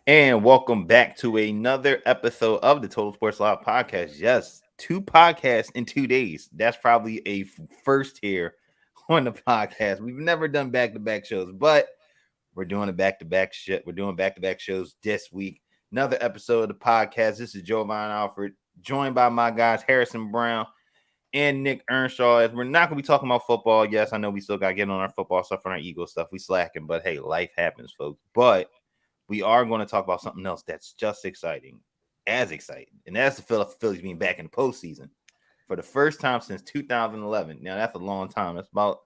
And welcome back to another episode of the Total Sports Live podcast. Yes, 2 podcasts in 2 days. That's probably a first here on the podcast. We've never done back-to-back shows, but we're doing a back-to-back shit. We're doing back-to-back shows this week. Another episode of the podcast. This is Jovan Alfred, joined by my guys Harrison Brown and Nick Earnshaw. As we're not going to be talking about football. Yes, I know we still got to get on our football stuff and our Eagle stuff. We slacking, but hey, life happens, folks. But we are going to talk about something else that's just exciting, and that's the Philadelphia Phillies being back in the postseason for the first time since 2011. Now, that's a long time. It's about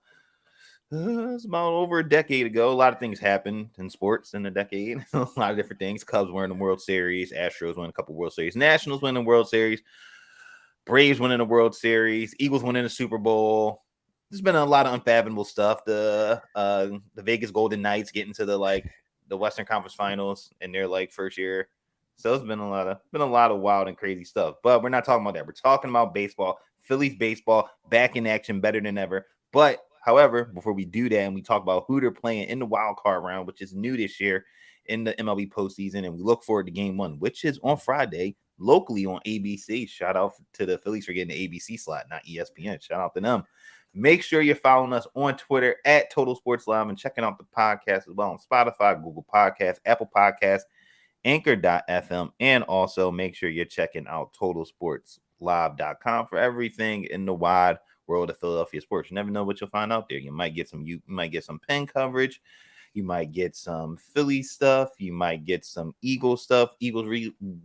over a decade ago. A lot of things happened in sports in a decade. A lot of different things. Cubs were in the World Series. Astros won a couple World Series. Nationals win the World Series. Braves win in the World Series. Eagles win in the Super Bowl. There's been a lot of unfathomable stuff. The Vegas Golden Knights getting to the Western Conference Finals in their first year. So it's been a lot of wild and crazy stuff. But we're not talking about that. We're talking about baseball. Phillies baseball back in action, better than ever. But however, before we do that and we talk about who they're playing in the wild card round, which is new this year in the MLB postseason, and we look forward to game one, which is on Friday locally on ABC. Shout out to the Phillies for getting the ABC slot, not ESPN. Shout out to them. Make sure you're following us on Twitter at Total Sports Live and checking out the podcast as well on Spotify, Google Podcasts, Apple Podcasts, Anchor.fm, and also make sure you're checking out TotalSportsLive.com for everything in the wide world of Philadelphia sports. You never know what you'll find out there. You might get some pen coverage. You might get some Philly stuff. You might get some Eagle stuff. Eagles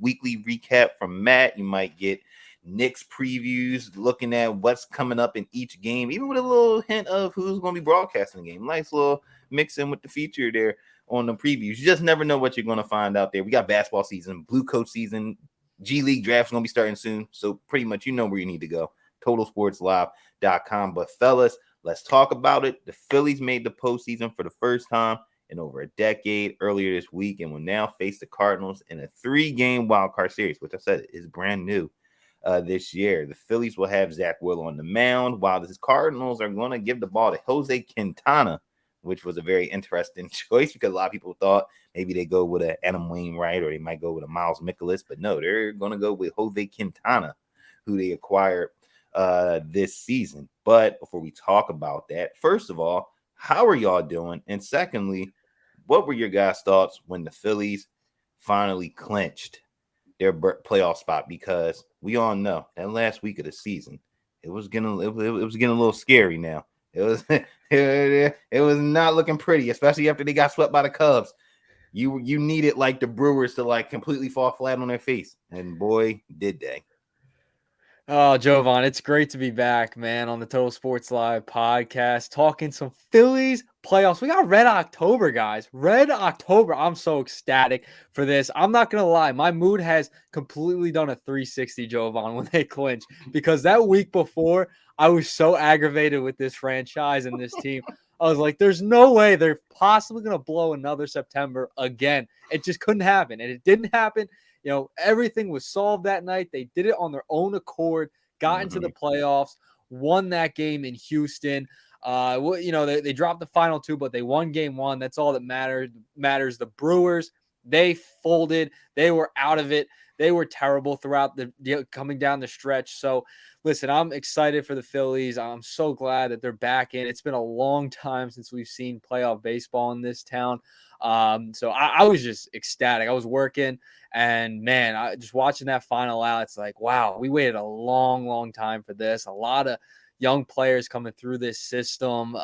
weekly recap from Matt. You might get Knicks previews, looking at what's coming up in each game, even with a little hint of who's going to be broadcasting the game. Nice little mix in with the feature there on the previews. You just never know what you're going to find out there. We got basketball season, Blue Coat season, G League draft's going to be starting soon. So pretty much you know where you need to go. TotalSportsLive.com. But fellas, let's talk about it. The Phillies made the postseason for the first time in over a decade earlier this week and will now face the Cardinals in a 3-game wild card series, which I said is brand new. This year, the Phillies will have Zack on the mound, while the Cardinals are going to give the ball to Jose Quintana, which was a very interesting choice because a lot of people thought maybe they go with an Adam Wainwright or they might go with a Miles Mikolas, but no, they're going to go with Jose Quintana, who they acquired this season. But before we talk about that, first of all, how are y'all doing? And secondly, what were your guys' thoughts when the Phillies finally clinched their playoff spot? Because we all know that last week of the season, it was getting a little scary. Now it was it was not looking pretty, especially after they got swept by the Cubs. You needed the Brewers to completely fall flat on their face, and boy, did they. Oh, Jovan, it's great to be back, man, on the Total Sports Live podcast, talking some Phillies playoffs. We got Red October, guys. Red October. I'm so ecstatic for this. I'm not going to lie. My mood has completely done a 360, Jovan, when they clinch, because that week before, I was so aggravated with this franchise and this team. I was like, there's no way they're possibly going to blow another September again. It just couldn't happen, and it didn't happen. Everything was solved that night. They did it on their own accord, got into the playoffs, won that game in Houston. They dropped the final 2, but they won game 1. That's all that matters. The Brewers, they folded. They were out of it. They were terrible throughout the coming down the stretch. So, listen, I'm excited for the Phillies. I'm so glad that they're back in. It's been a long time since we've seen playoff baseball in this town. So I was just ecstatic. I was working, and man, just watching that final out, it's like, wow, we waited a long, long time for this. A lot of young players coming through this system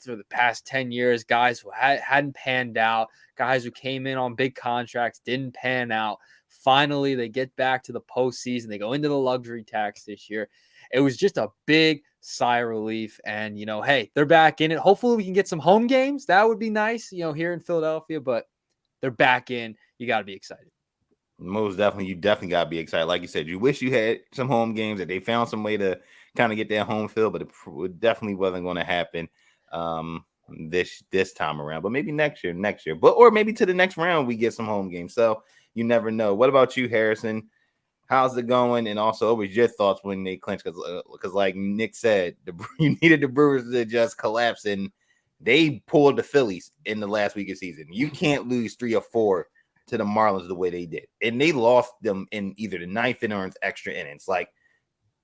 through the past 10 years, guys who hadn't panned out, guys who came in on big contracts, didn't pan out. Finally, they get back to the postseason. They go into the luxury tax this year. It was just a big sigh of relief. And, hey, they're back in it. Hopefully we can get some home games. That would be nice, here in Philadelphia, but they're back in. You got to be excited. Most definitely, you definitely got to be excited. Like you said, you wish you had some home games, that they found some way to kind of get that home field, but it definitely wasn't going to happen this time around. But maybe next year, or maybe to the next round we get some home games. So you never know. What about you, Harrison? How's it going? And also, what was your thoughts when they clinched? Because like Nick said, you needed the Brewers to just collapse, and they pulled the Phillies in the last week of the season. You can't lose 3 or 4 to the Marlins the way they did. And they lost them in either the ninth inning or in extra innings. Like,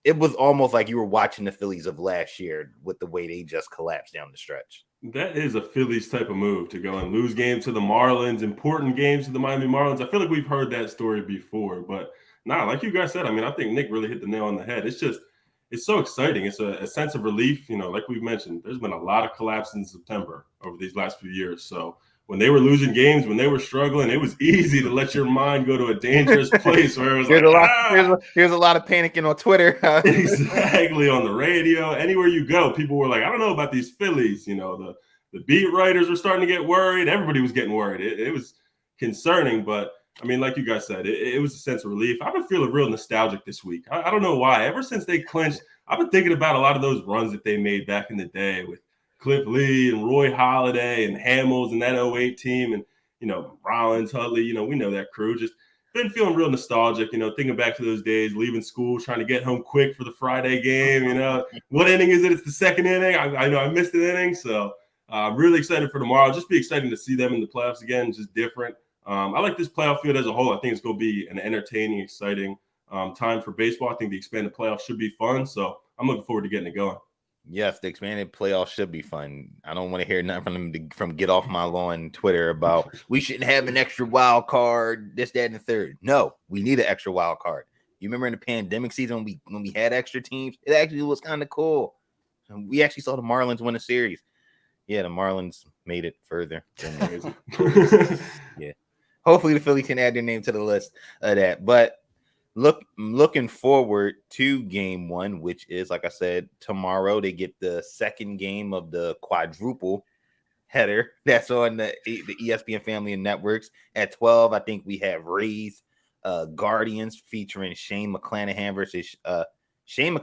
it was almost like you were watching the Phillies of last year with the way they just collapsed down the stretch. That is a Phillies type of move, to go and lose games to the Marlins, important games to the Miami Marlins. I feel like we've heard that story before, but like you guys said, I mean, I think Nick really hit the nail on the head. It's so exciting. It's a sense of relief. Like we've mentioned, there's been a lot of collapse in September over these last few years. So when they were losing games, when they were struggling, it was easy to let your mind go to a dangerous place where it was there's a lot of panicking on Twitter. Exactly, on the radio, anywhere you go, people were like, I don't know about these Phillies. The beat writers were starting to get worried. Everybody was getting worried. It was concerning, but I mean, like you guys said, it was a sense of relief. I've been feeling real nostalgic this week. I don't know why. Ever since they clinched, I've been thinking about a lot of those runs that they made back in the day with Cliff Lee and Roy Halladay and Hamels and that 08 team and, Rollins, Hudley, we know that crew. Just been feeling real nostalgic, thinking back to those days, leaving school, trying to get home quick for the Friday game. What inning is it? It's the second inning. I know I missed an inning. So I'm really excited for tomorrow. Just be exciting to see them in the playoffs again, just different. I like this playoff field as a whole. I think it's going to be an entertaining, exciting time for baseball. I think the expanded playoffs should be fun. So I'm looking forward to getting it going. Yes, the expanded playoffs should be fun. I don't want to hear nothing from them from Get Off My Lawn Twitter about we shouldn't have an extra wild card, this, that, and the third. No, we need an extra wild card. You remember in the pandemic season when we had extra teams? It actually was kind of cool. We actually saw the Marlins win a series. Yeah, the Marlins made it further than the yeah. Hopefully the Phillies can add their name to the list of that. But looking forward to game one, which is, like I said, tomorrow. They get the second game of the quadruple header that's on the ESPN family of networks at 12. I think we have Rays Guardians featuring Shane McClanahan versus Shane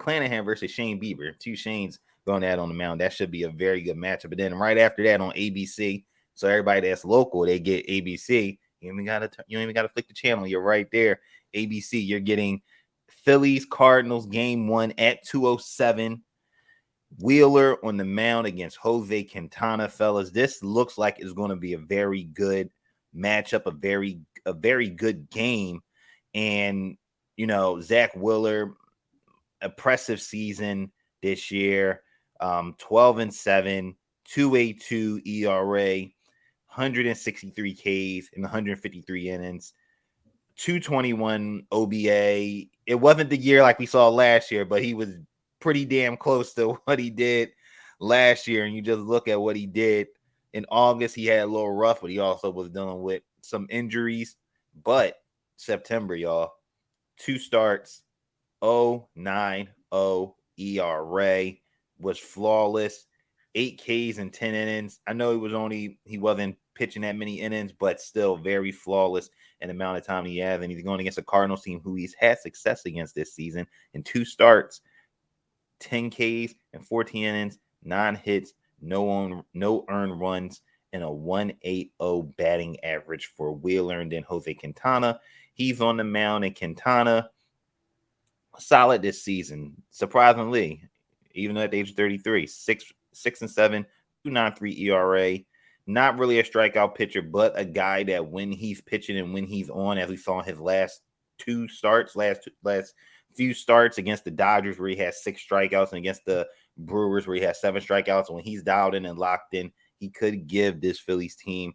Bieber. Two Shanes going at on the mound. That should be a very good matchup. But then right after that on ABC, so everybody that's local, they get ABC. You don't even gotta flick the channel. You're right there. ABC, you're getting Phillies Cardinals game one at 2:07. Wheeler on the mound against Jose Quintana, fellas. This looks like it's going to be a very good matchup, a very good game. And Zack Wheeler, impressive season this year. 12-7, 2.82 ERA, 163 Ks in 153 innings. 221 OBA. It wasn't the year like we saw last year, but he was pretty damn close to what he did last year. And you just look at what he did in August. He had a little rough, but he also was dealing with some injuries. But September, y'all, 2 starts, 0.90 ERA, was flawless. 8 Ks in 10 innings. I know he wasn't pitching that many innings, but still very flawless in the amount of time he has. And he's going against a Cardinals team who he's had success against this season in 2 starts, 10 Ks and 14 innings, 9 hits, no earned runs, and a 1.80 batting average for Wheeler. And then Jose Quintana, he's on the mound, and Quintana solid this season, surprisingly, even though at the age of 33, 6-7, 2.93 ERA. Not really a strikeout pitcher, but a guy that when he's pitching and when he's on, as we saw in his last few starts against the Dodgers where he had 6 strikeouts and against the Brewers where he had 7 strikeouts. When he's dialed in and locked in, he could give this Phillies team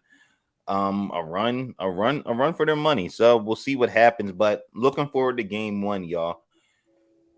a run for their money. So we'll see what happens, but looking forward to game one, y'all.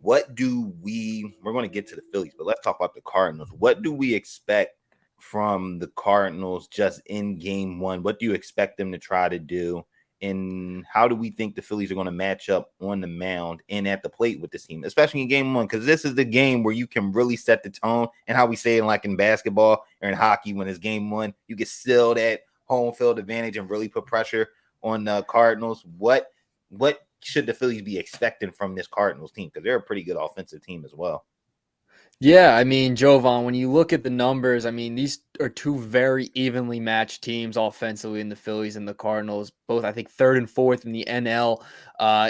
We're going to get to the Phillies, but let's talk about the Cardinals. What do we expect from the Cardinals just in game one? What do you expect them to try to do? And how do we think the Phillies are going to match up on the mound and at the plate with this team, especially in game one? Because this is the game where you can really set the tone, and how we say it like in basketball or in hockey, when it's game one, you can still that home field advantage and really put pressure on the Cardinals. What should the Phillies be expecting from this Cardinals team? Because they're a pretty good offensive team as well. Yeah, I mean, Jovan, when you look at the numbers, I mean, these are 2 very evenly matched teams offensively in the Phillies and the Cardinals, both, I think, 3rd and 4th in the NL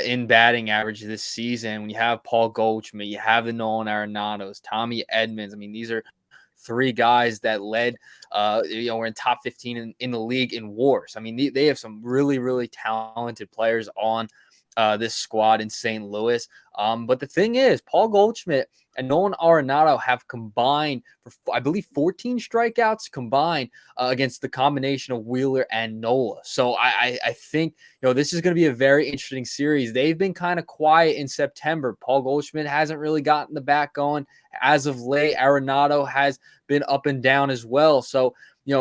in batting average this season. When you have Paul Goldschmidt, you have the Nolan Arenados, Tommy Edmonds. I mean, these are three guys that led, were in top 15 in the league in WARs. I mean, they have some really, really talented players on this squad in St. Louis. But the thing is, Paul Goldschmidt and Nolan Arenado have combined for, I believe, 14 strikeouts combined against the combination of Wheeler and Nola. So I think, this is going to be a very interesting series. They've been kind of quiet in September. Paul Goldschmidt hasn't really gotten the bat going as of late. Arenado has been up and down as well. So,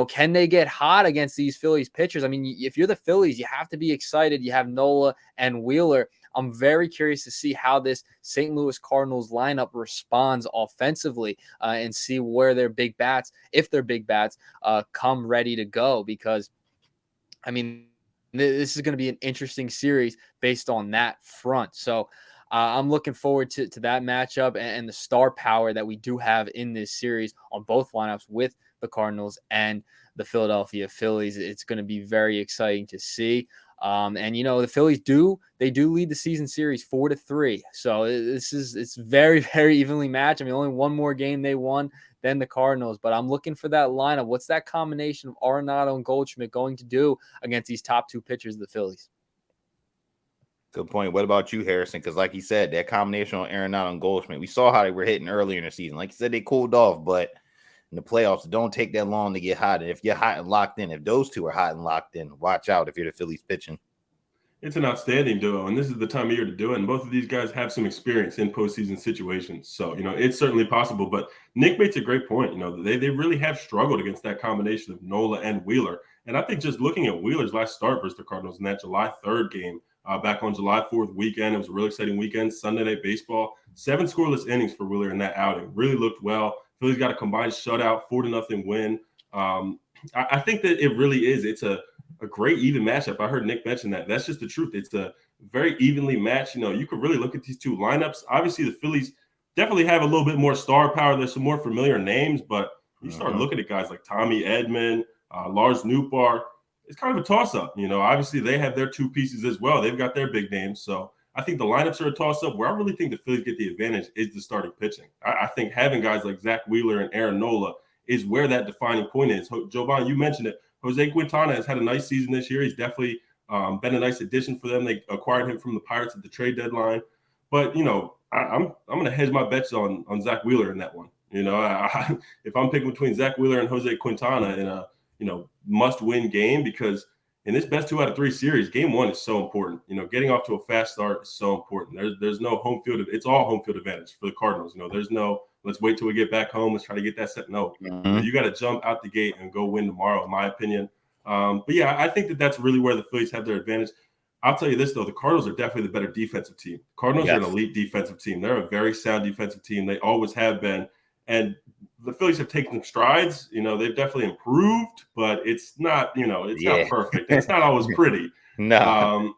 can they get hot against these Phillies pitchers? I mean, if you're the Phillies, you have to be excited. You have Nola and Wheeler. I'm very curious to see how this St. Louis Cardinals lineup responds offensively and see where their big bats, if they're big bats, come ready to go. Because, I mean, this is going to be an interesting series based on that front. So I'm looking forward to that matchup and the star power that we do have in this series on both lineups with the Cardinals and the Philadelphia Phillies. It's going to be very exciting to see. And the Phillies do lead the season series 4-3. So it's very, very evenly matched. I mean, only one more game they won than the Cardinals, but I'm looking for that lineup. What's that combination of Arenado and Goldschmidt going to do against these top two pitchers of the Phillies? Good point. What about you, Harrison? Because like you said, that combination on Arenado and Goldschmidt, we saw how they were hitting earlier in the season. Like you said, they cooled off, but in the playoffs, don't take that long to get hot. And if you're hot and locked in, if those two are hot and locked in, watch out if you're the Phillies pitching. It's an outstanding duo, and this is the time of year to do it. And both of these guys have some experience in postseason situations. So, it's certainly possible. But Nick makes a great point. They really have struggled against that combination of Nola and Wheeler. And I think just looking at Wheeler's last start versus the Cardinals in that July 3rd game, back on July 4th weekend, it was a really exciting weekend, Sunday Night Baseball. 7 scoreless innings for Wheeler in that outing. Really looked well. Phillies got a combined shutout, 4-0 win. I think that it really is. It's a great even matchup. I heard Nick mention that. That's just the truth. It's a very evenly matched. You could really look at these two lineups. Obviously, the Phillies definitely have a little bit more star power. There's some more familiar names, but you start looking at guys like Tommy Edman, Lars Nootbaar. It's kind of a toss-up. Obviously, they have their two pieces as well. They've got their big names. So I think the lineups are a toss-up. Where I really think the Phillies get the advantage is the starting pitching. I think having guys like Zack Wheeler and Aaron Nola is where that defining point is. Jovan, you mentioned it. Jose Quintana has had a nice season this year. He's definitely been a nice addition for them. They acquired him from the Pirates at the trade deadline. But, I'm going to hedge my bets on Zack Wheeler in that one. If I'm picking between Zack Wheeler and Jose Quintana in a, must-win game, because in this best 2 out of 3 series, game 1 is so important. Getting off to a fast start is so important. There's no home field. It's all home field advantage for the Cardinals. There's no, let's wait till we get back home. Let's try to get that set. No, you got to jump out the gate and go win tomorrow, in my opinion. But yeah, I think that's really where the Phillies have their advantage. I'll tell you this, though. The Cardinals are definitely the better defensive team. Cardinals are an elite defensive team. They're a very sound defensive team. They always have been. And the Phillies have taken strides. They've definitely improved, but it's not, it's not perfect. It's not always pretty. No.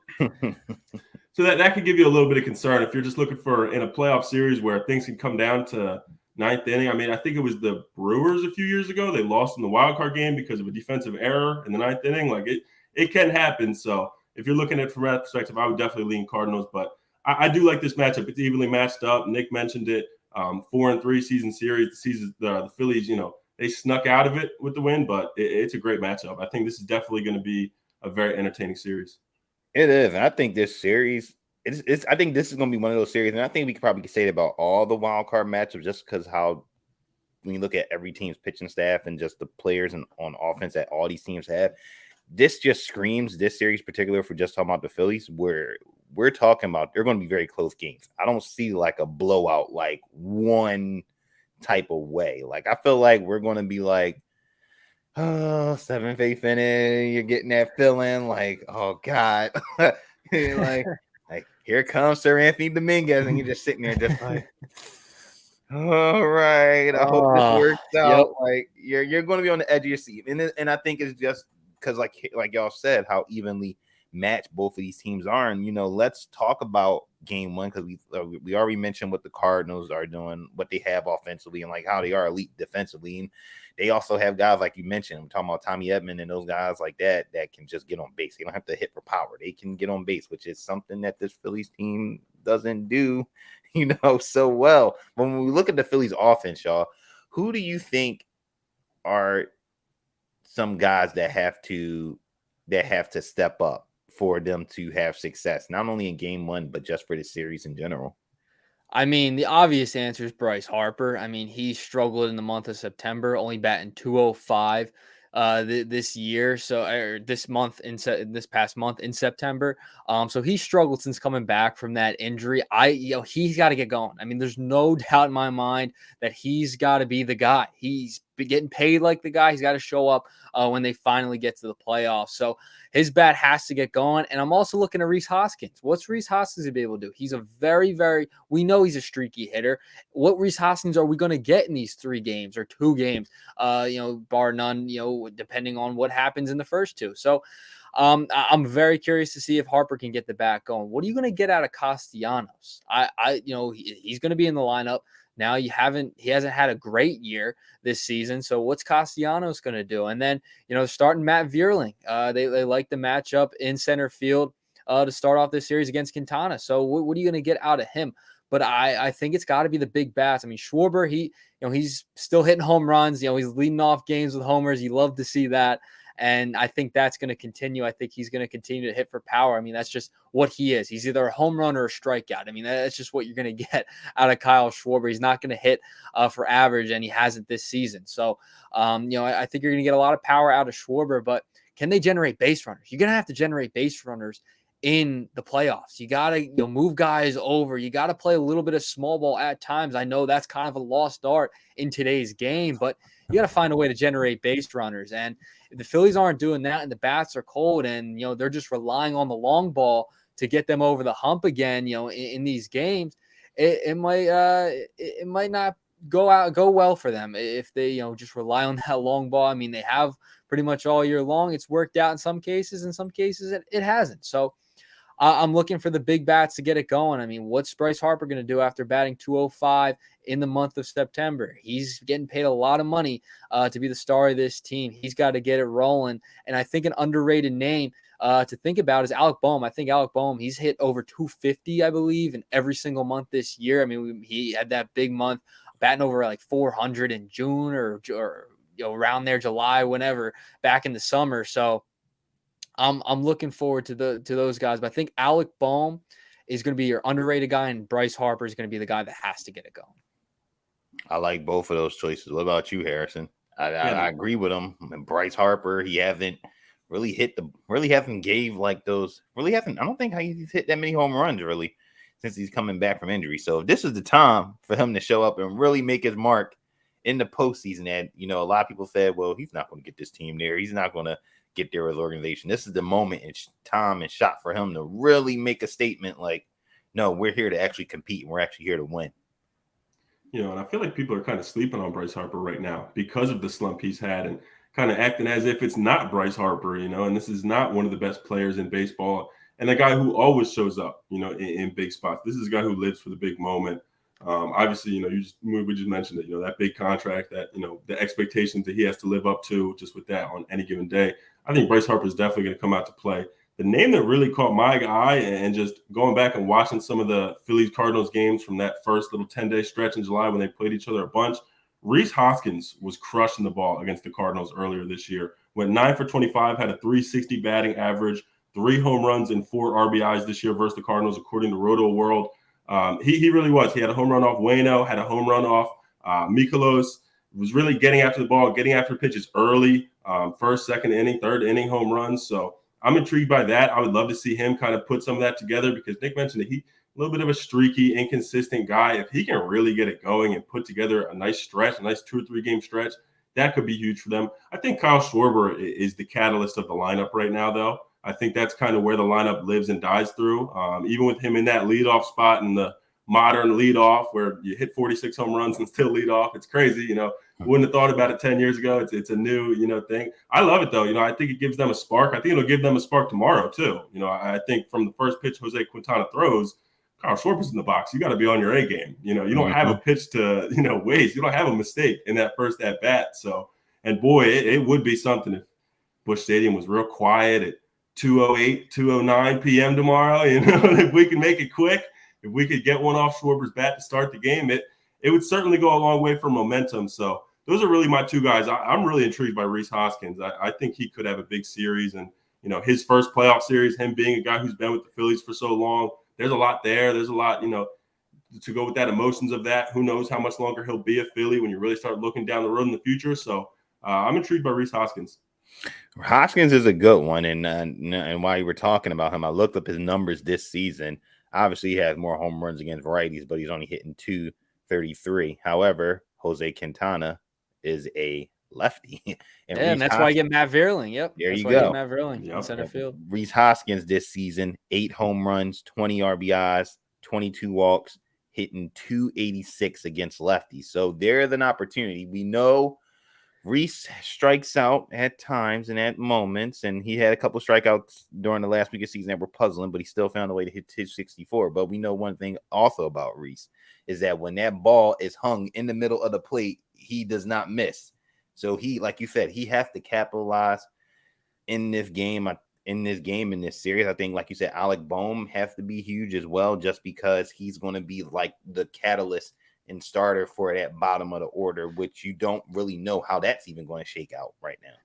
So that could give you a little bit of concern if you're just looking for in a playoff series where things can come down to 9th inning. I mean, I think it was the Brewers a few years ago. They lost in the wild card game because of a defensive error in the 9th inning. Like it can happen. So if you're looking at it from that perspective, I would definitely lean Cardinals. But I do like this matchup. It's evenly matched up. Nick mentioned it. 4-3 season series. The Phillies, they snuck out of it with the win, but it's a great matchup. I think this is definitely going to be a very entertaining series. It is, and I think this series, I think this is going to be one of those series, and I think we could probably say it about all the wild card matchups, just because how when you look at every team's pitching staff and just the players on offense that all these teams have, this just screams this series, particular for just talking about the Phillies, where we're talking about they're going to be very close games. I don't see like a blowout, like one type of way. Like I feel like we're going to be like, oh, 7th inning, you're getting that feeling like, oh God, like here comes Sir Anthony Dominguez, and you're just sitting there, just like, all right, I hope this works out. Yep. Like you're going to be on the edge of your seat, and I think it's just because like y'all said, how evenly matched both of these teams are, and let's talk about game 1 because we already mentioned what the Cardinals are doing, what they have offensively, and like how they are elite defensively, and they also have guys like you mentioned. We're talking about Tommy Edman and those guys like that can just get on base. They don't have to hit for power. They can get on base, which is something that this Phillies team doesn't do, so well. But when we look at the Phillies offense, y'all, who do you think are some guys that have to step up for them to have success, not only in game one, but just for the series in general? I mean, the obvious answer is Bryce Harper. I mean, he struggled in the month of September, only batting 205 this year. So, or this month this past month in September. So he struggled since coming back from that injury. He's got to get going. I mean, there's no doubt in my mind that he's got to be the guy. He's getting paid like the guy. He's got to show up when they finally get to the playoffs. So his bat has to get going. And I'm also looking at Rhys Hoskins. What's Rhys Hoskins to be able to do? He's a we know he's a streaky hitter. What Rhys Hoskins are we going to get in these 3 games or 2 games? Bar none, depending on what happens in the first 2. So I'm very curious to see if Harper can get the bat going. What are you going to get out of Castellanos? He's going to be in the lineup. Now he hasn't had a great year this season. So what's Castellanos going to do? And then, starting Matt Vierling. They like the matchup in center field to start off this series against Quintana. So what are you going to get out of him? But I think it's got to be the big bats. I mean, Schwarber, he's still hitting home runs. He's leading off games with homers. You love to see that. And I think that's going to continue. I think he's going to continue to hit for power. I mean, that's just what he is. He's either a home run or a strikeout. I mean, that's just what you're going to get out of Kyle Schwarber. He's not going to hit for average, and he hasn't this season. So, I think you're going to get a lot of power out of Schwarber, but can they generate base runners? You're going to have to generate base runners in the playoffs. You got to move guys over. You got to play a little bit of small ball at times. I know that's kind of a lost art in today's game, but you got to find a way to generate base runners. And if the Phillies aren't doing that and the bats are cold and, they're just relying on the long ball to get them over the hump again, in these games, it might not go well for them if they, just rely on that long ball. I mean, they have pretty much all year long. It's worked out in some cases. In some cases, it hasn't. So I'm looking for the big bats to get it going. I mean, what's Bryce Harper going to do after batting 205 in the month of September? He's getting paid a lot of money to be the star of this team. He's got to get it rolling. And I think an underrated name to think about is Alec Boehm. I think Alec Boehm, he's hit over 250, I believe, in every single month this year. I mean, he had that big month, batting over like 400 in June or around there, July, whenever, back in the summer. So I'm looking forward to those guys, but I think Alec Boehm is going to be your underrated guy, and Bryce Harper is going to be the guy that has to get it going. I like both of those choices. What about you, Harrison? I agree with him. And Bryce Harper, he haven't really gave like those. Really haven't. I don't think he's hit that many home runs really since he's coming back from injury. So this is the time for him to show up and really make his mark in the postseason. And a lot of people said, well, he's not going to get this team there. He's not going to get there as organization. This is the moment and time and shot for him to really make a statement like, no, we're here to actually compete and we're actually here to win. And I feel like people are kind of sleeping on Bryce Harper right now because of the slump he's had and kind of acting as if it's not Bryce Harper, and this is not one of the best players in baseball and a guy who always shows up, in big spots. This is a guy who lives for the big moment. Obviously, we just mentioned it, that big contract that, the expectations that he has to live up to just with that on any given day. I think Bryce Harper is definitely going to come out to play. The name that really caught my eye, and just going back and watching some of the Phillies Cardinals games from that first little 10-day stretch in July when they played each other a bunch, Rhys Hoskins was crushing the ball against the Cardinals earlier this year. Went 9 for 25, had a 360 batting average, 3 home runs and 4 RBIs this year versus the Cardinals, according to Roto World. He really was. He had a home run off Waino, had a home run off Mikolas, was really getting after the ball, getting after pitches early, first, second inning, third inning home runs. So I'm intrigued by that. I would love to see him kind of put some of that together because Nick mentioned that he's a little bit of a streaky, inconsistent guy. If he can really get it going and put together a nice stretch, a nice 2 or 3 game stretch, that could be huge for them. I think Kyle Schwarber is the catalyst of the lineup right now, though. I think that's kind of where the lineup lives and dies through. Even with him in that leadoff spot in the modern leadoff where you hit 46 home runs and still lead off. It's crazy. Wouldn't have thought about it 10 years ago. It's a new, thing. I love it though. I think it gives them a spark. I think it'll give them a spark tomorrow too. I think from the first pitch Jose Quintana throws, Kyle Schwarber's in the box. You got to be on your A game. You don't have a pitch to, waste. You don't have a mistake in that first at bat. So, and boy, it would be something if Busch Stadium was real quiet at 2:08, 2:09 p.m. tomorrow. If we can make it quick, if we could get one off Schwarber's bat to start the game, it would certainly go a long way for momentum. So those are really my two guys. I'm really intrigued by Rhys Hoskins. I think he could have a big series, and his first playoff series, him being a guy who's been with the Phillies for so long, there's a lot there. There's a lot, to go with that emotions of that. Who knows how much longer he'll be a Philly when you really start looking down the road in the future. So I'm intrigued by Rhys Hoskins. Hoskins is a good one, and while you were talking about him, I looked up his numbers this season. Obviously, he has more home runs against righties, but he's only hitting 233. However, Jose Quintana is a lefty, and that's why you get Matt Vierling. Yep, there that's you why go. You get Matt Vierling in center field. Rhys Hoskins this season, 8 home runs, 20 RBIs, 22 walks, hitting 286 against lefties. So there's an opportunity. We know Rhys strikes out at times and at moments, and he had a couple of strikeouts during the last week of season that were puzzling, but he still found a way to hit 64. But we know one thing also about Rhys is that when that ball is hung in the middle of the plate, he does not miss. So he, like you said, he has to capitalize in this game. In this series, I think, like you said, Alec Bohm has to be huge as well, just because he's going to be like the catalyst and starter for that bottom of the order, which you don't really know how that's even going to shake out right now.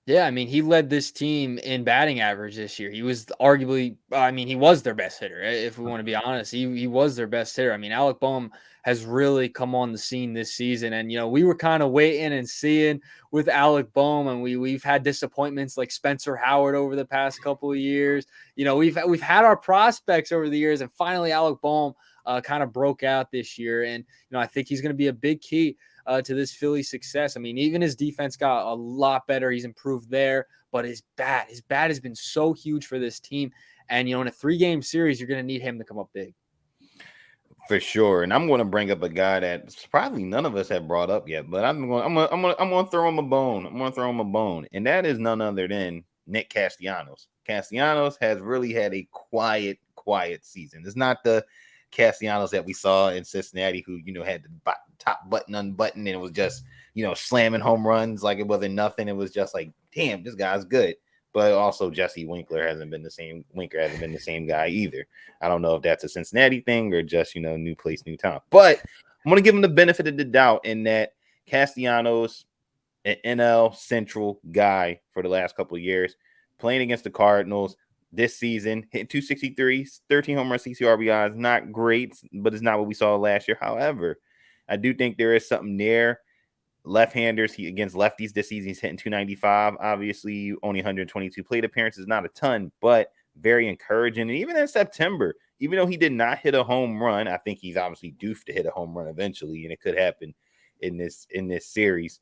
Yeah, I mean, he led this team in batting average this year. He was arguably, he was their best hitter. If we want to be honest, he was their best hitter. I mean, Alec Bohm has really come on the scene this season, and we were kind of waiting and seeing with Alec Bohm, and we've had disappointments like Spencer Howard over the past couple of years. We've had our prospects over the years, and finally Alec Bohm kind of broke out this year, and I think he's going to be a big key to this Philly success. I mean, even his defense got a lot better. He's improved there, but his bat has been so huge for this team. And, in a 3-game series, you're going to need him to come up big. For sure. And I'm going to bring up a guy that probably none of us have brought up yet, but I'm going to throw him a bone. I'm going to throw him a bone. And that is none other than Nick Castellanos. Castellanos has really had a quiet season. It's not the Castellanos that we saw in Cincinnati who, had the top button unbuttoned and it was just, slamming home runs like it wasn't nothing. It was just like, damn, this guy's good. But also Jesse Winker hasn't been the same guy either. I don't know if that's a Cincinnati thing or just, new place, new town. But I'm going to give him the benefit of the doubt in that Castellanos, an NL Central guy for the last couple of years, playing against the Cardinals this season, hitting 263, 13 home runs, 60 RBIs. Not great, but it's not what we saw last year. However, I do think there is something there. Left-handers, he against lefties this season, he's hitting 295. Obviously, only 122 plate appearances, not a ton, but very encouraging. And even in September, even though he did not hit a home run, I think he's obviously due to hit a home run eventually, and it could happen in this series.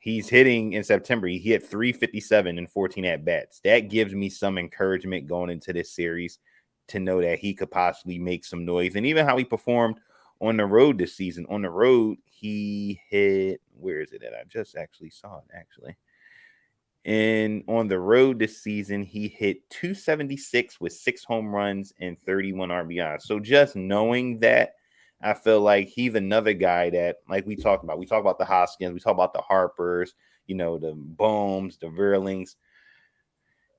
He's hitting in September. He hit 357 and 14 at bats. That gives me some encouragement going into this series to know that he could possibly make some noise. And even how he performed on the road this season. On the road, he hit, where is it at? I just actually saw it, actually. And on the road this season, he hit 276 with 6 home runs and 31 RBIs. So just knowing that, I feel like he's another guy that, like we talk about the Hoskins, we talk about the Harpers, the Bohms, the Vierlings.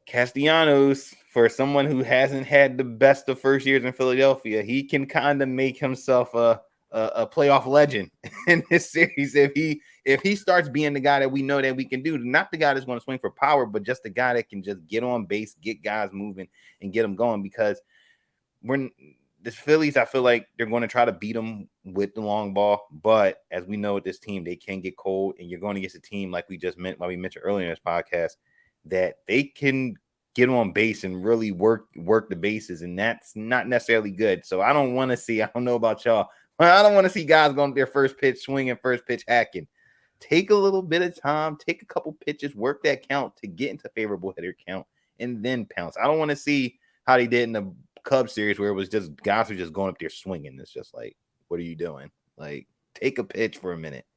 Castellanos, for someone who hasn't had the best of first years in Philadelphia, he can kind of make himself a playoff legend in this series if he starts being the guy that we know that we can do. Not the guy that's going to swing for power, but just the guy that can just get on base, get guys moving, and get them going. Because when the Phillies, I feel like they're going to try to beat them with the long ball, but as we know with this team, they can get cold, and you're going against a team like we mentioned earlier in this podcast, that they can get on base and really work the bases, and that's not necessarily good. So I don't know about y'all, but I don't want to see guys going to their first pitch swinging, first pitch hacking. Take a little bit of time, take a couple pitches, work that count to get into favorable hitter count, and then pounce. I don't want to see how they did in the Cubs series where it was just guys were just going up there swinging. It's just like, what are you doing? Like, take a pitch for a minute.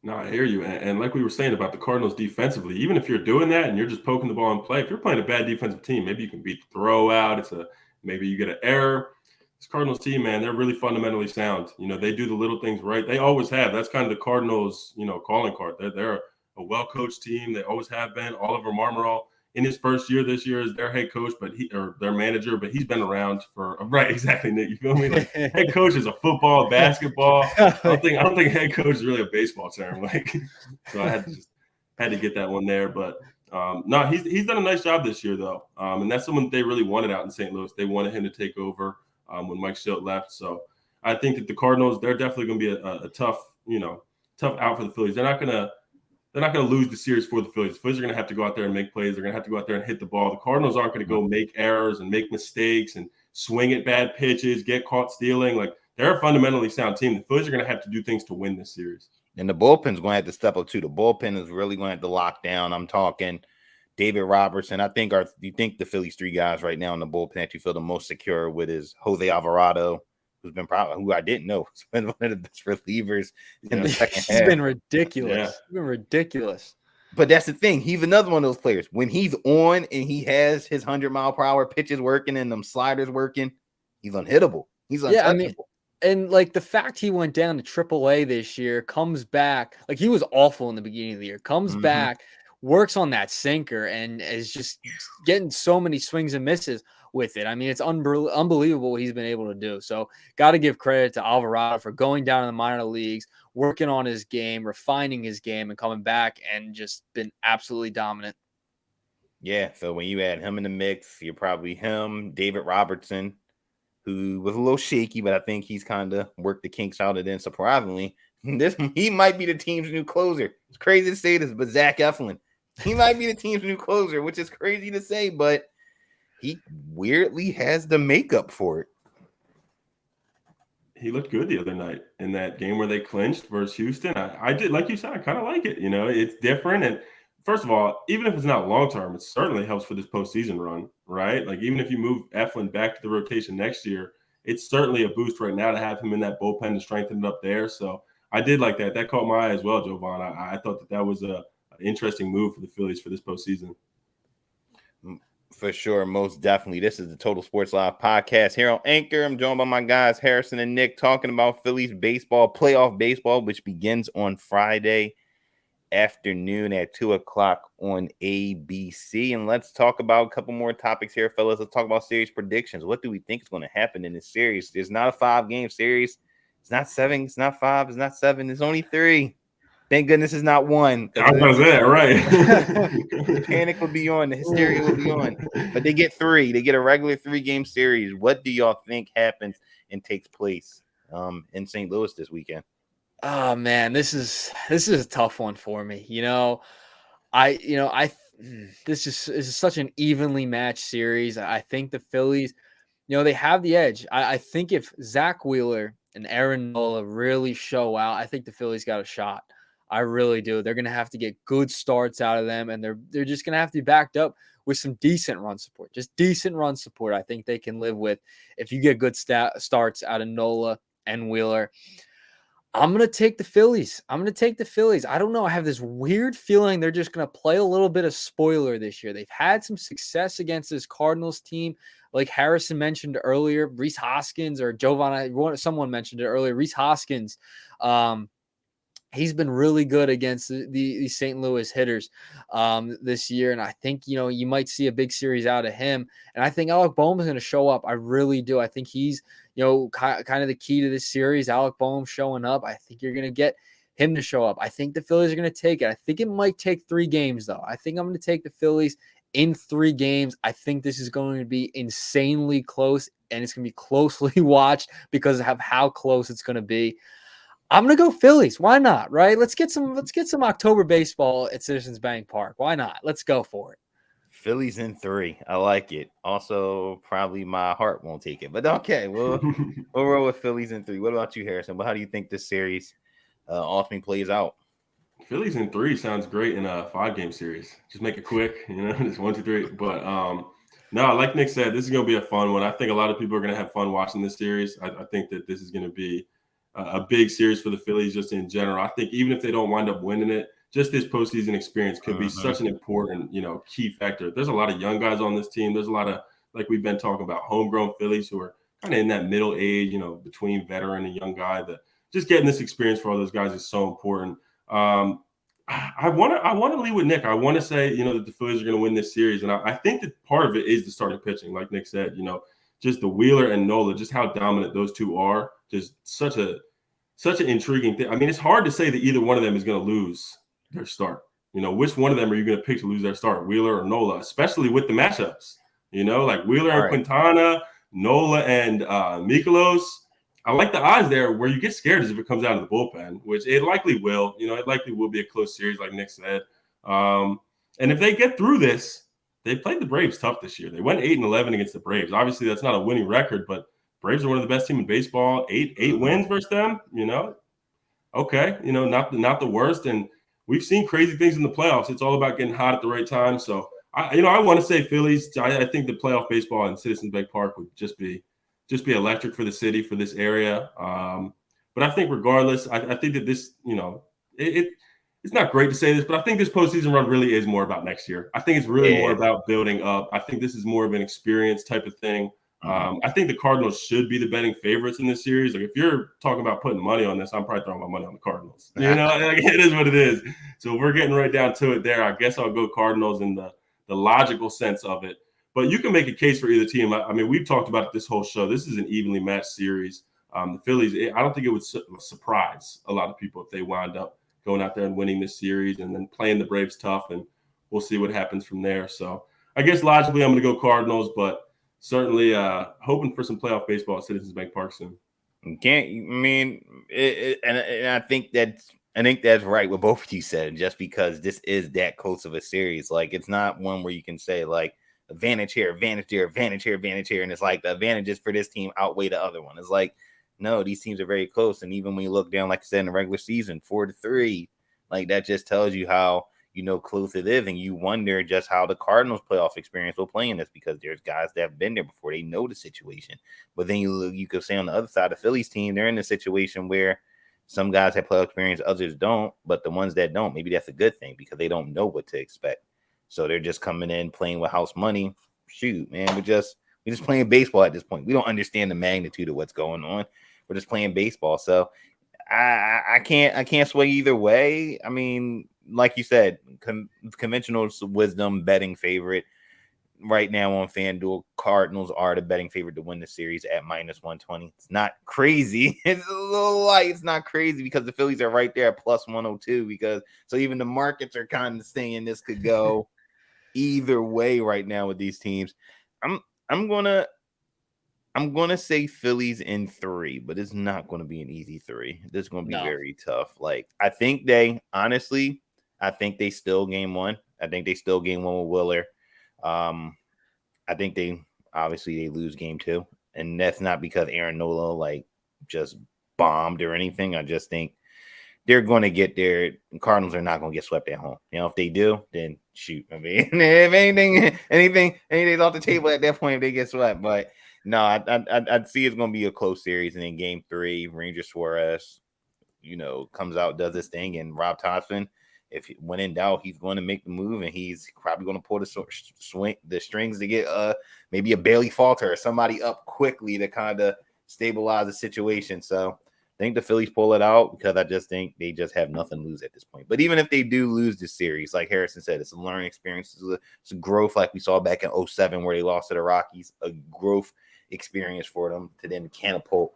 No, I hear you. And like we were saying about the Cardinals defensively, even if you're doing that and you're just poking the ball in play, if you're playing a bad defensive team, maybe you can beat the throw out. Maybe you get an error. This Cardinals team, man, they're really fundamentally sound. They do the little things right. They always have. That's kind of the Cardinals, calling card. They're a well-coached team. They always have been. Oliver Marmorall, in his first year this year as their head coach, or their manager, but he's been around for right. Exactly, Nick. You feel me? Like head coach is a football, basketball. I don't think head coach is really a baseball term. Like, so I had to get that one there. But no, he's done a nice job this year though, and that's someone they really wanted out in St. Louis. They wanted him to take over when Mike Schilt left. So I think that the Cardinals, they're definitely going to be a tough out for the Phillies. They're not going to lose the series for the Phillies. The Phillies are going to have to go out there and make plays. They're going to have to go out there and hit the ball. The Cardinals aren't going to go make errors and make mistakes and swing at bad pitches, get caught stealing. Like, they're a fundamentally sound team. The Phillies are going to have to do things to win this series. And the bullpen's going to have to step up too. The bullpen is really going to have to lock down. I'm talking David Robertson. You think the Phillies 3 guys right now in the bullpen that you feel the most secure with is Jose Alvarado, who I didn't know has been one of the best relievers in the second half. He's been ridiculous. Yeah. He's been ridiculous. But that's the thing. He's another one of those players. When he's on and he has his 100-mile-per-hour pitches working and them sliders working, he's unhittable. He's untouchable. Yeah, I mean, and like the fact he went down to AAA this year, comes back, like he was awful in the beginning of the year, comes back, works on that sinker, and is just getting so many swings and misses with it. I mean, it's unbelievable what he's been able to do. So got to give credit to Alvarado for going down in the minor leagues, working on his game, refining his game, and coming back and just been absolutely dominant. Yeah, so when you add him in the mix, you're probably him, David Robertson, who was a little shaky, but I think he's kind of worked the kinks out. And then surprisingly, he might be the team's new closer. It's crazy to say this, but Zack Eflin, he might be the team's new closer, which is crazy to say, but he weirdly has the makeup for it. He looked good the other night in that game where they clinched versus Houston. I did, like you said, I kind of like it. You know, it's different. And first of all, even if it's not long-term, it certainly helps for this postseason run, right? Like, even if you move Eflin back to the rotation next year, it's certainly a boost right now to have him in that bullpen to strengthen it up there. So I did like that. That caught my eye as well, Jovan. I thought that was an interesting move for the Phillies for this postseason. For sure, most definitely. This is the Total Sports Live podcast here on Anchor. I'm joined by my guys, Harrison and Nick, talking about Phillies baseball, playoff baseball, which begins on Friday afternoon at 2:00 on ABC. And let's talk about a couple more topics here, fellas. Let's talk about series predictions. What do we think is going to happen in this series? There's not a 5-game series. It's not 7. It's not 5. It's not 7. It's only 3. Thank goodness it's not 1. I was that right. The panic will be on. The hysteria will be on. But they get 3. They get a regular 3-game series. What do y'all think happens and takes place in St. Louis this weekend? Oh man, this is a tough one for me. This is such an evenly matched series. I think the Phillies, they have the edge. I think if Zack Wheeler and Nola really show out, I think the Phillies got a shot. I really do. They're going to have to get good starts out of them, and they're just going to have to be backed up with some decent run support. Just decent run support I think they can live with if you get good starts out of Nola and Wheeler. I'm going to take the Phillies. I don't know. I have this weird feeling they're just going to play a little bit of spoiler this year. They've had some success against this Cardinals team. Like Harrison mentioned earlier, Rhys Hoskins, or Jovan, someone mentioned it earlier, Rhys Hoskins, he's been really good against the St. Louis hitters this year. And I think, you might see a big series out of him. And I think Alec Bohm is going to show up. I really do. I think he's, kind of the key to this series. Alec Bohm showing up. I think you're going to get him to show up. I think the Phillies are going to take it. I think it might take 3 games, though. I think I'm going to take the Phillies in 3 games. I think this is going to be insanely close, and it's going to be closely watched because of how close it's going to be. I'm going to go Phillies. Why not, right? Let's get some October baseball at Citizens Bank Park. Why not? Let's go for it. Phillies in 3. I like it. Also, probably my heart won't take it. But okay, we'll roll with Phillies in 3. What about you, Harrison? How do you think this series ultimately plays out? Phillies in 3 sounds great in a 5-game series. Just make it quick, just 1, 2, 3. But no, like Nick said, this is going to be a fun one. I think a lot of people are going to have fun watching this series. I think that this is going to be a big series for the Phillies just in general. I think even if they don't wind up winning it, just this postseason experience could be such an important, key factor. There's a lot of young guys on this team. There's a lot of, like we've been talking about, homegrown Phillies who are kind of in that middle age, between veteran and young guy. That just getting this experience for all those guys is so important. I want to lead with Nick. I want to say, that the Phillies are going to win this series. And I think that part of it is the starting pitching. Like Nick said, just the Wheeler and Nola, just how dominant those two are. Just such an intriguing thing. I mean, it's hard to say that either one of them is going to lose their start. Which one of them are you going to pick to lose their start, Wheeler or Nola, especially with the matchups? Like Wheeler and Quintana, Nola and Mikolas. I like the odds there. Where you get scared is if it comes out of the bullpen, which it likely will. It likely will be a close series, like Nick said. And if they get through this, they played the Braves tough this year. They went 8-11 against the Braves. Obviously, that's not a winning record, but Braves are one of the best teams in baseball. Eight wins versus them. Okay, not the worst. And we've seen crazy things in the playoffs. It's all about getting hot at the right time. So I want to say Phillies. I think the playoff baseball in Citizens Bank Park would just be electric for the city, for this area. But I think regardless, I think that this, it's not great to say this, but I think this postseason run really is more about next year. I think it's really more about building up. I think this is more of an experience type of thing. I think the Cardinals should be the betting favorites in this series. Like if you're talking about putting money on this, I'm probably throwing my money on the Cardinals. It is what it is. So we're getting right down to it there. I guess I'll go Cardinals in the logical sense of it. But you can make a case for either team. I mean, we've talked about it this whole show. This is an evenly matched series. The Phillies, I don't think it would surprise a lot of people if they wind up going out there and winning this series and then playing the Braves tough, and we'll see what happens from there. So I guess logically I'm going to go Cardinals, but certainly hoping for some playoff baseball at Citizens Bank Park soon. And I think that's right what both of you said, just because this is that close of a series. Like it's not one where you can say like advantage here, advantage there, advantage here, advantage here, and it's like the advantages for this team outweigh the other one. It's like, no, these teams are very close. And even when you look down, like I said, in the regular season, 4-3, like that just tells you how close it is. And you wonder just how the Cardinals playoff experience will play in this, because there's guys that have been there before. They know the situation. But then you could say on the other side, the Phillies team, they're in a situation where some guys have playoff experience, others don't. But the ones that don't, maybe that's a good thing because they don't know what to expect. So they're just coming in playing with house money. Shoot, man, we're just playing baseball at this point. We don't understand the magnitude of what's going on. We're just playing baseball. So I can't sway either way. I mean, like you said, conventional wisdom betting favorite right now on FanDuel. Cardinals are the betting favorite to win the series at -120. It's not crazy. It's a little light. It's not crazy because the Phillies are right there at +102. So even the markets are kind of saying this could go either way right now with these teams. I'm gonna say Phillies in 3, but it's not gonna be an easy 3. This is gonna be very tough. Like I think they still game 1. I think they still game 1 with Wheeler. I think they lose game 2, and that's not because Arenado like just bombed or anything. I just think they're going to get there. Cardinals are not going to get swept at home. If they do, then shoot. I mean, if anything's off the table at that point if they get swept. But no, I'd see it's going to be a close series, and then game 3, Ranger Suarez, comes out, does this thing, and Rob Thompson, when in doubt, he's going to make the move, and he's probably going to pull the strings to get maybe a Bailey Falter or somebody up quickly to kind of stabilize the situation. So I think the Phillies pull it out because I just think they just have nothing to lose at this point. But even if they do lose this series, like Harrison said, it's a learning experience. It's a growth like we saw back in 2007 where they lost to the Rockies, a growth experience for them to then catapult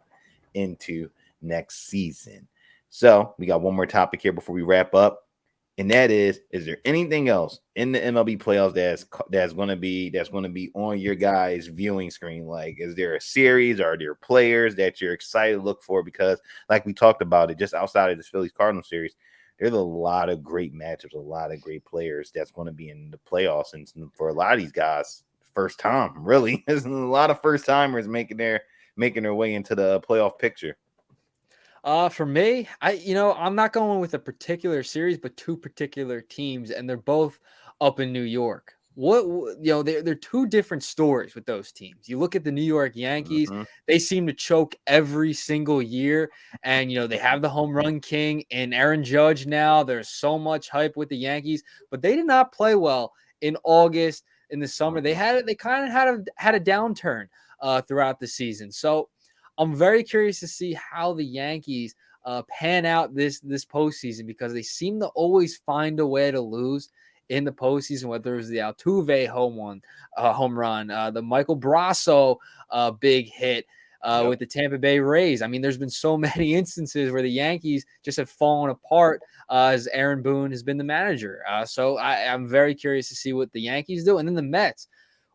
into next season. So we got one more topic here before we wrap up. And that is there anything else in the MLB playoffs that's going to be on your guys' viewing screen? Like, is there a series? Are there players that you're excited to look for? Because, like we talked about it, just outside of this Phillies Cardinals series, there's a lot of great matchups, a lot of great players that's going to be in the playoffs. And for a lot of these guys, first time, really, there's a lot of first timers making their way into the playoff picture. For me, I'm not going with a particular series, but 2 particular teams, and they're both up in New York. They're 2 different stories with those teams. You look at the New York Yankees, they seem to choke every single year, and they have the home run king and Aaron Judge now. There's so much hype with the Yankees, but they did not play well in August, in the summer. They kind of had a downturn throughout the season. So I'm very curious to see how the Yankees pan out this postseason, because they seem to always find a way to lose in the postseason, whether it was the Altuve home run, the Michael Brasso big hit with the Tampa Bay Rays. I mean, there's been so many instances where the Yankees just have fallen apart as Aaron Boone has been the manager. So I'm very curious to see what the Yankees do. And then the Mets.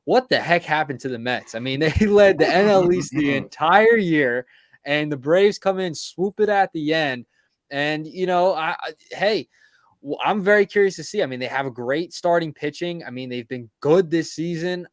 What the heck happened to the Mets? I mean, they led the NL East the entire year, and the Braves come in, swoop it at the end. And, I'm very curious to see. I mean, they have a great starting pitching. I mean, they've been good this season.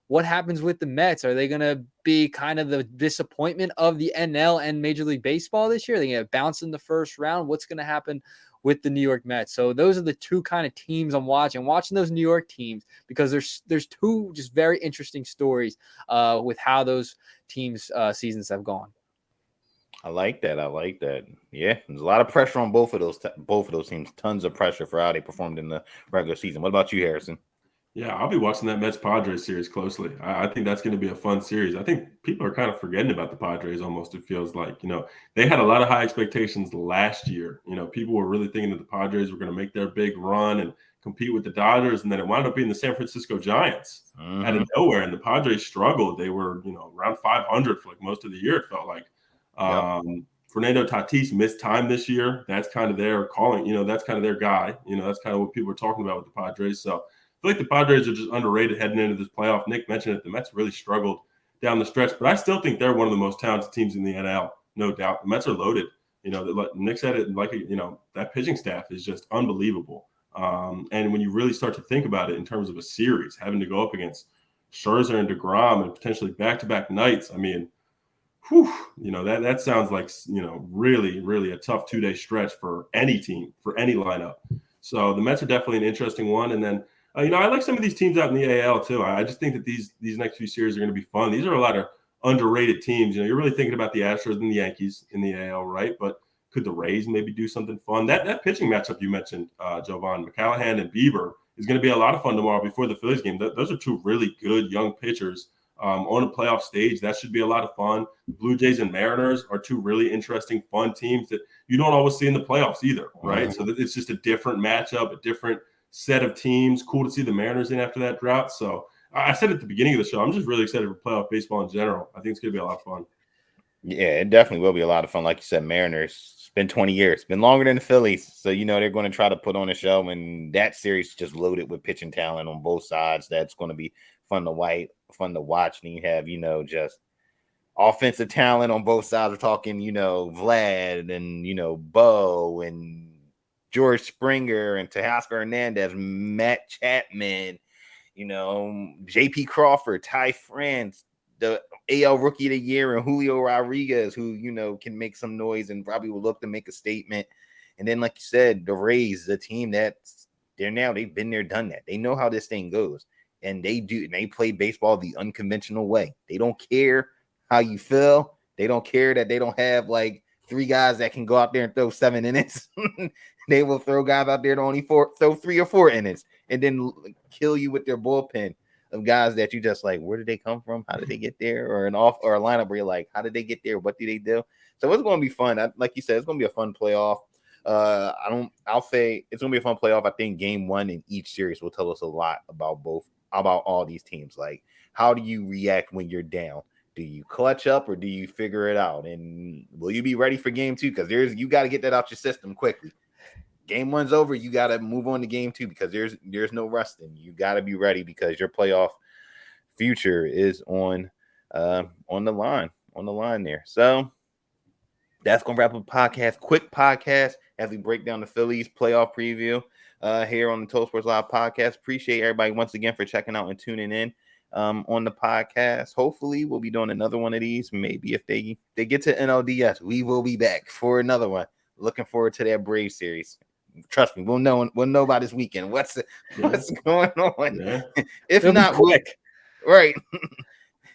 What happens with the Mets? Are they going to be kind of the disappointment of the NL and Major League Baseball this year? Are they going to bounce in the first round? What's going to happen with the New York Mets? So those are the two kind of teams I'm watching. Those New York teams, because there's two just very interesting stories with how those teams' seasons have gone. I like that. Yeah, there's a lot of pressure on both of those teams. Tons of pressure for how they performed in the regular season. What about you, Harrison? Yeah, I'll be watching that Mets-Padres series closely. I think that's going to be a fun series. I think people are kind of forgetting about the Padres almost, it feels like. They had a lot of high expectations last year. People were really thinking that the Padres were going to make their big run and compete with the Dodgers, and then it wound up being the San Francisco Giants out of nowhere, and the Padres struggled. They were, around 500 for like most of the year, it felt like. Fernando Tatis missed time this year. That's kind of their calling. That's kind of their guy. That's kind of what people are talking about with the Padres. So I feel like the Padres are just underrated heading into this playoff. Nick mentioned it. The Mets really struggled down the stretch, but I still think they're one of the most talented teams in the NL, no doubt. The Mets are loaded. Nick said it like, that pitching staff is just unbelievable. And when you really start to think about it in terms of a series, having to go up against Scherzer and DeGrom and potentially back-to-back nights, I mean, that sounds like, really, really a tough 2-day stretch for any team, for any lineup. So the Mets are definitely an interesting one. And then, I like some of these teams out in the AL too. I just think that these next few series are going to be fun. These are a lot of underrated teams. You're really thinking about the Astros and the Yankees in the AL, right? But could the Rays maybe do something fun? That pitching matchup you mentioned, Jovan, McCallahan and Bieber, is going to be a lot of fun tomorrow before the Phillies game. Those are two really good young pitchers on a playoff stage. That should be a lot of fun. The Blue Jays and Mariners are two really interesting, fun teams that you don't always see in the playoffs either, right? So it's just a different matchup, a different set of teams. Cool to see the Mariners in after that drought. So I said at the beginning of the show, I'm just really excited for playoff baseball in general. I think it's going to be a lot of fun. Yeah, it definitely will be a lot of fun. Like you said, Mariners, it's been 20 years. It's been longer than the Phillies. So, they're going to try to put on a show, and that series just loaded with pitching talent on both sides. That's going to be fun to watch. And you have, just offensive talent on both sides. We're talking, Vlad and, Bo and George Springer and Teoscar Hernandez, Matt Chapman, J.P. Crawford, Ty France, the AL Rookie of the Year, and Julio Rodriguez, who, can make some noise and probably will look to make a statement. And then, like you said, the Rays, the team they've been there, done that. They know how this thing goes. And they play baseball the unconventional way. They don't care how you feel. They don't care that they don't have like 3 guys that can go out there and throw 7 innings. They will throw guys out there to only throw 3 or 4 innings and then kill you with their bullpen of guys that you just like, where did they come from? How did they get there? Or a lineup where you're like, how did they get there? What do they do? So it's going to be fun. Like you said, it's going to be a fun playoff. I'll say it's going to be a fun playoff. I think game 1 in each series will tell us a lot about all these teams. Like, how do you react when you're down? Do you clutch up or do you figure it out? And will you be ready for game 2? Because you got to get that out your system quickly. Game 1's over. You got to move on to game 2 because there's no resting. You got to be ready because your playoff future is on the line there. So that's going to wrap up the podcast. Quick podcast as we break down the Phillies playoff preview here on the Total Sports Live podcast. Appreciate everybody once again for checking out and tuning in on the podcast. Hopefully we'll be doing another one of these. Maybe if they get to NLDS, we will be back for another one. Looking forward to that Brave series. Trust me, we'll know by this weekend what's going on. Yeah. If It'll not, quick. Right.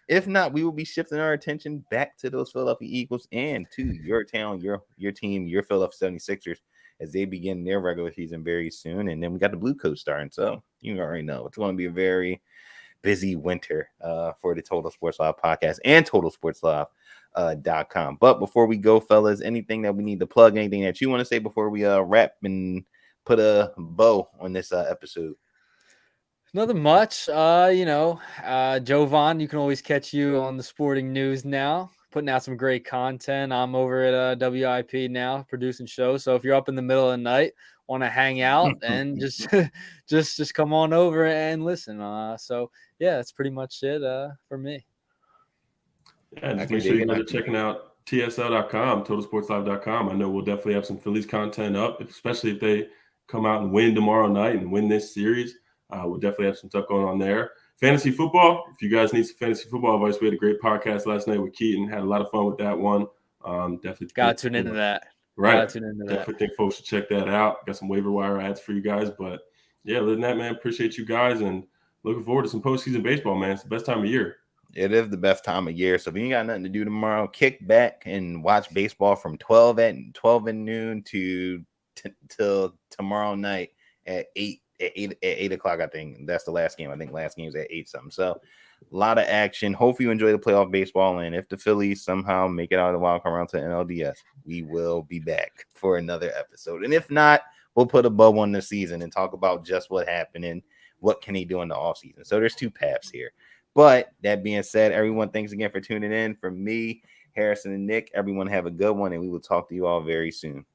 If not, we will be shifting our attention back to those Philadelphia Eagles and to your town, your team, your Philadelphia 76ers as they begin their regular season very soon. And then we got the Blue Coats starting. So you already know it's going to be a very busy winter for the Total Sports Live podcast and totalsportslive.com. But before we go, fellas, anything that we need to plug, anything that you want to say before we wrap and put a bow on this episode? Nothing much. Jovan, you can always catch you on the Sporting News now, putting out some great content. I'm over at WIP now, producing shows. So if you're up in the middle of the night, want to hang out, and just just come on over and listen. So yeah, that's pretty much it for me. Yeah, just make sure you guys are checking out TSL.com, totalsportslive.com. I know we'll definitely have some Phillies content up, especially if they come out and win tomorrow night and win this series. We'll definitely have some stuff going on there. Fantasy football, if you guys need some fantasy football advice, we had a great podcast last night with Keaton. Had a lot of fun with that one. Definitely got to tune into that. Right. Definitely think folks should check that out. Got some waiver wire ads for you guys. But yeah, other than that, man, appreciate you guys and looking forward to some postseason baseball, man. It's the best time of year. It is the best time of year. So if you ain't got nothing to do tomorrow, kick back and watch baseball from 12 at noon till tomorrow night at 8 o'clock. I think that's the last game. I think last game was at 8 something. So a lot of action. Hopefully you enjoy the playoff baseball. And if the Phillies somehow make it out of the wild card round to NLDS, we will be back for another episode. And if not, we'll put a bow on the season and talk about just what happened and what can he do in the offseason. So there's two paths here. But that being said, everyone, thanks again for tuning in. From me, Harrison, and Nick, everyone have a good one, and we will talk to you all very soon.